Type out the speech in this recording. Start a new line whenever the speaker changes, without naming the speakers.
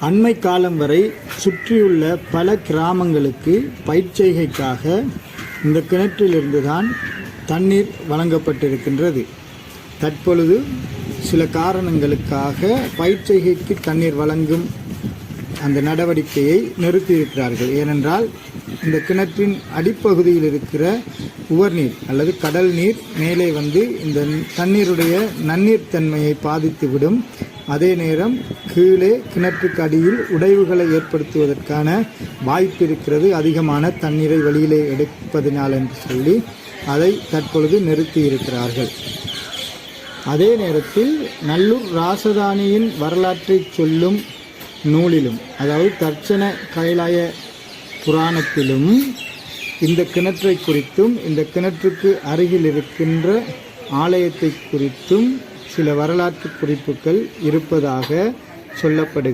அண்மை காலம் வரை சுற்றியுள்ள பல கிராமங்களுக்கு பயிர்ச்செய்கைக்காக இந்த கிணற்றிலிருந்து தான் தண்ணீர் வழங்கப்பட்டிருக்கின்றது. தற்பொழுது சில காரணங்களுக்காக பயிர்ச்செய்கைக்கு தண்ணீர் வழங்கும் அந்த நடவடிக்கையை நிறுத்தியிருக்கிறார்கள். ஏனென்றால் இந்த கிணற்றின் அடிப்பகுதியில் இருக்கிற உவர்நீர் அல்லது கடல் நீர் மேலே வந்து இந்த தண்ணீருடைய நன்னீர் தன்மையை பாதித்துவிடும். அதே நேரம் கீழே கிணற்றுக்கு அடியில் உடைவுகளை ஏற்படுத்துவதற்கான வாய்ப்பு இருக்கிறது, அதிகமான தண்ணீரை வெளியிலே எடுப்பதனால் என்று சொல்லி அதை தற்பொழுது நிறுத்தி இருக்கிறார்கள். அதே நேரத்தில் நல்லூர் ராசதானியின் வரலாற்றை சொல்லும் நூலிலும், அதாவது தர்ச்சன கைலாய புராணத்திலும் இந்த கிணற்றை குறித்தும் இந்த கிணற்றுக்கு அருகில் இருக்கின்ற ஆலயத்தை குறித்தும் சில வரலாற்று குறிப்புகள் இருப்பதாக சொல்லப்படுகிறது.